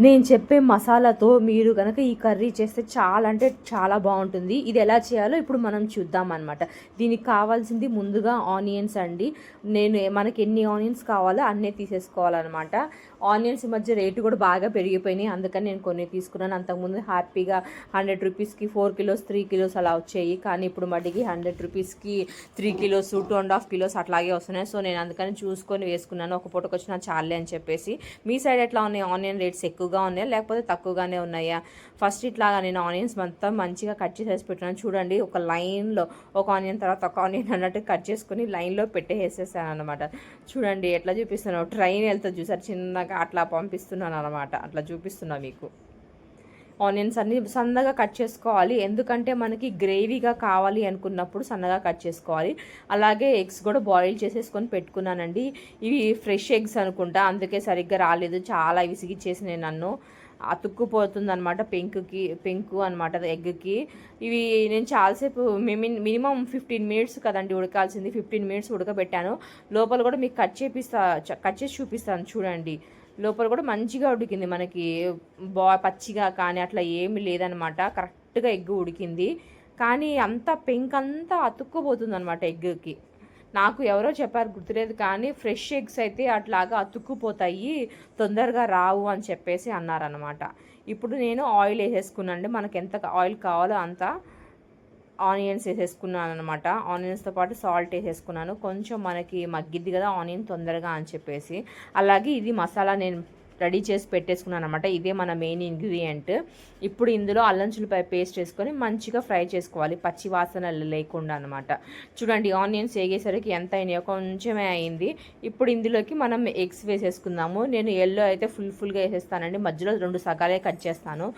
నేను చెప్పే మసాలాతో మీరు కనుక ఈ కర్రీ చేస్తే చాలా అంటే చాలా బాగుంటుంది. ఇది ఎలా చేయాలో ఇప్పుడు మనం చూద్దాం అనమాట. దీనికి కావాల్సింది ముందుగా ఆనియన్స్ అండి. మనకి ఎన్ని ఆనియన్స్ కావాలో అన్నీ తీసేసుకోవాలన్నమాట. ఆనియన్స్ ఈ మధ్య రేటు కూడా బాగా పెరిగిపోయినాయి, అందుకని నేను కొన్ని తీసుకున్నాను. అంతకుముందు హ్యాపీగా 100 రూపీస్కి 4 కిలోస్ 3 కిలోస్ అలా వచ్చాయి, కానీ ఇప్పుడు మటుకి 100 రూపీస్కి 3 కిలోస్ 2.5 కిలోస్ అట్లాగే వస్తున్నాయి. సో నేను అందుకని చూసుకొని వేసుకున్నాను, ఒక పూటకు వచ్చినా చాలే అని చెప్పేసి. మీ సైడ్ ఎట్లా ఉన్నాయి? ఆనియన్ రేట్స్ ఎక్కువగా ఉన్నాయా లేకపోతే తక్కువగానే ఉన్నాయా? ఫస్ట్ ఇట్లాగా నేను ఆనియన్స్ మొత్తం మంచిగా కట్ చేసేసి పెట్టాను. చూడండి, ఒక లైన్లో ఒక ఆనియన్ తర్వాత ఒక ఆనియన్ అన్నట్టు కట్ చేసుకుని లైన్లో పెట్టేసేసాను అనమాట. చూడండి ఎట్లా చూపిస్తున్నాను, ట్రైన్ వెళ్తుంది చూసారు, చిన్నగా అట్లా పంపిస్తున్నాను అనమాట. అట్లా చూపిస్తున్నా మీకు. ఆనియన్స్ అన్ని సన్నగా కట్ చేసుకోవాలి, ఎందుకంటే మనకి గ్రేవీగా కావాలి అనుకున్నప్పుడు సన్నగా కట్ చేసుకోవాలి. అలాగే ఎగ్స్ కూడా బాయిల్ చేసేసుకొని పెట్టుకున్నానండి. ఇవి ఫ్రెష్ ఎగ్స్ అనుకుంటా, అందుకే సరిగ్గా రాలేదు. చాలా విసిగిచ్చేసినాయి నన్ను, అతుక్కుపోతుంది అనమాట. పెంకు అనమాట ఎగ్కి. ఇవి నేను చాలాసేపు మినిమం 15 మినిట్స్ కదండి ఉడకాల్సింది. 15 మినిట్స్ ఉడకబెట్టాను. లోపల కూడా మీకు కట్ చేసి చూపిస్తాను చూడండి. లోపల కూడా మంచిగా ఉడికింది, మనకి పచ్చిగా కానీ అట్లా ఏమి లేదనమాట. కరెక్ట్గా ఎగ్ ఉడికింది, కానీ అంతా పెంకంతా అతుక్కుపోతుంది అనమాట ఎగ్కి. నాకు ఎవరో చెప్పారు, గుర్తులేదు, కానీ ఫ్రెష్ ఎగ్స్ అయితే అట్లాగా అతుక్కుపోతాయి, తొందరగా రావు అని చెప్పేసి అన్నారనమాట. ఇప్పుడు నేను ఆయిల్ వేసేసుకున్నాండి, మనకి ఎంత ఆయిల్ కావాలో అంత ఆనియన్స్ వేసేసుకున్నాను అనమాట. ఆనియన్స్తో పాటు సాల్ట్ వేసేసుకున్నాను, కొంచెం మనకి మగ్గిద్ది కదా ఆనియన్ తొందరగా అని చెప్పేసి. అలాగే ఇది మసాలా నేను రెడీ చేసి పెట్టేసుకున్నాను అనమాట. ఇదే మన మెయిన్ ఇంగ్రీడియంట్. ఇప్పుడు ఇందులో అల్లం చిల్లిపాయ పేస్ట్ వేసుకొని మంచిగా ఫ్రై చేసుకోవాలి, పచ్చి వాసన లేకుండా అనమాట. చూడండి, ఆనియన్స్ వేగేసరికి ఎంత అయినాయో, కొంచెమే అయింది. ఇప్పుడు ఇందులోకి మనం ఎగ్స్ వేసేసుకుందాము. నేను ఎల్లో అయితే ఫుల్గా వేసేస్తానండి, మధ్యలో 2 సగాలే కట్ చేస్తాను.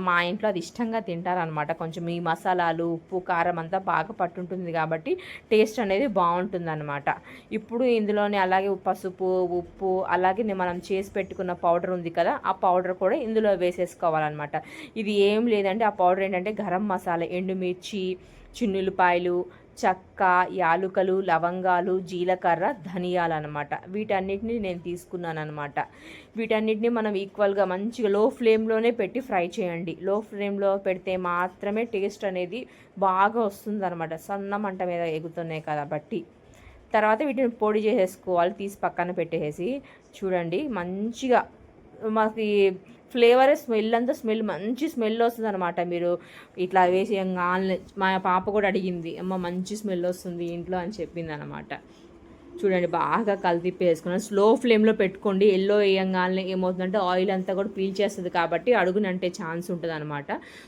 మా ఇంట్లో అది ఇష్టంగా తింటారనమాట. కొంచెం ఈ మసాలాలు ఉప్పు కారం అంతా బాగా పట్టుంటుంది కాబట్టి టేస్ట్ అనేది బాగుంటుంది అనమాట. ఇప్పుడు ఇందులోనే అలాగే పసుపు ఉప్పు అలాగే మనం చేసి పెట్టుకున్న పౌడర్ ఉంది కదా, ఆ పౌడర్ కూడా ఇందులో వేసేసుకోవాలన్నమాట. ఇది ఏం లేదంటే ఆ పౌడర్ ఏంటంటే గరం మసాలా, ఎండుమిర్చి, చిన్నులపాయలు, చెక్క, యాలుకలు, లవంగాలు, జీలకర్ర, ధనియాలు అనమాట. వీటన్నిటిని నేను తీసుకున్నాను అనమాట. వీటన్నిటిని మనం ఈక్వల్గా మంచిగా లో ఫ్లేమ్లోనే పెట్టి ఫ్రై చేయండి. లో ఫ్లేమ్లో పెడితే మాత్రమే టేస్ట్ అనేది బాగా వస్తుంది అనమాట, సన్న మంట మీద ఎగుతున్నాయి కాబట్టి. తర్వాత వీటిని పొడి చేసేసుకోవాలి, తీసి పక్కన పెట్టేసి. చూడండి, మంచిగా మాకు ఫ్లేవర్ స్మెల్ మంచి స్మెల్ వస్తుంది అనమాట. మీరు ఇట్లా వేసి మా పాప కూడా అడిగింది, అమ్మ మంచి స్మెల్ వస్తుంది ఇంట్లో అని చెప్పింది అనమాట. చూడండి, బాగా కలిపి వేసుకున్నాను. స్లో ఫ్లేమ్లో పెట్టుకోండి. ఎల్లో వేయంగానే ఏమవుతుందంటే ఆయిల్ అంతా కూడా పీల్చేస్తుంది కాబట్టి అడుగునంటే ఛాన్స్ ఉంటుంది అనమాట.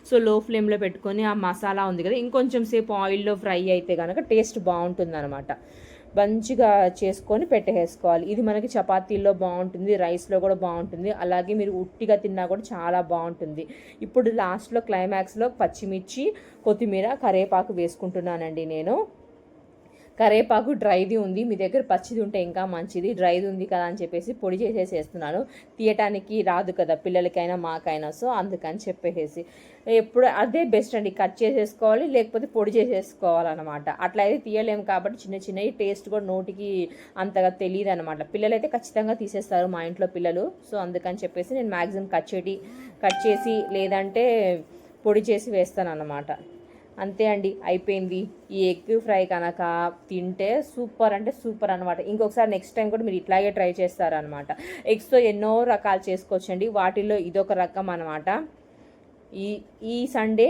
సో లో ఫ్లేమ్లో పెట్టుకొని ఆ మసాలా ఉంది కదా, ఇంకొంచెం సేపు ఆయిల్లో ఫ్రై అయితే కనుక టేస్ట్ బాగుంటుంది అనమాట. మంచిగా చేసుకొని పెట్టేసుకోవాలి. ఇది మనకి చపాతీల్లో బాగుంటుంది, రైస్లో కూడా బాగుంటుంది, అలాగే మీరు ఉట్టిగా తిన్నా కూడా చాలా బాగుంటుంది. ఇప్పుడు లాస్ట్లో క్లైమాక్స్లో పచ్చిమిర్చి, కొత్తిమీర, కరివేపాకు వేసుకుంటున్నానండి నేను. కరివేపాకు డ్రైది ఉంది, మీ దగ్గర పచ్చిది ఉంటే ఇంకా మంచిది. డ్రైది ఉంది కదా అని చెప్పేసి పొడి చేసేసి వేస్తున్నాను. తీయటానికి రాదు కదా పిల్లలకైనా మాకైనా, సో అందుకని చెప్పేసి ఎప్పుడు అదే బెస్ట్ అండి. కట్ చేసేసుకోవాలి, లేకపోతే పొడి చేసేసుకోవాలన్నమాట. అట్లా అయితే తీయలేము కాబట్టి చిన్నవి టేస్ట్ కూడా నోటికి అంతగా తెలియదు అనమాట. పిల్లలైతే ఖచ్చితంగా తీసేస్తారు మా ఇంట్లో పిల్లలు. సో అందుకని చెప్పేసి నేను మ్యాక్సిమం కట్ చేసి లేదంటే పొడి చేసి వేస్తాను అన్నమాట. అంతే అండి, అయిపోయింది. ఈ ఎగ్ ఫ్రై కనుక తింటే సూపర్ అంటే సూపర్ అనమాట. ఇంకొకసారి నెక్స్ట్ టైం కూడా మీరు ఇట్లాగే ట్రై చేస్తారనమాట. ఎగ్స్తో ఎన్నో రకాలు చేసుకోవచ్చండి, వాటిల్లో ఇదొక రకం అనమాట. ఈ సండే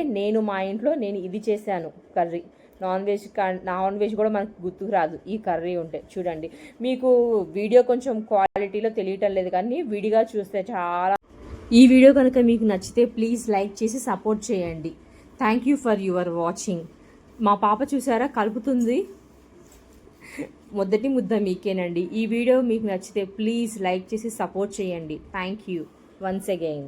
మా ఇంట్లో నేను ఇది చేశాను కర్రీ. నాన్ వెజ్ కూడా మనకు గుర్తుకు రాదు ఈ కర్రీ ఉంటే. చూడండి, మీకు వీడియో కొంచెం క్వాలిటీలో తెలియటం లేదు, కానీ విడిగా చూస్తే చాలా. ఈ వీడియో కనుక మీకు నచ్చితే ప్లీజ్ లైక్ చేసి సపోర్ట్ చేయండి. Thank you for your watching. మా పాప చూసారా కలుపుతుంది, మొదటి ముద్ద మీకేనండి. ఈ వీడియో మీకు నచ్చితే ప్లీజ్ లైక్ చేసి సపోర్ట్ చేయండి. Thank you once again.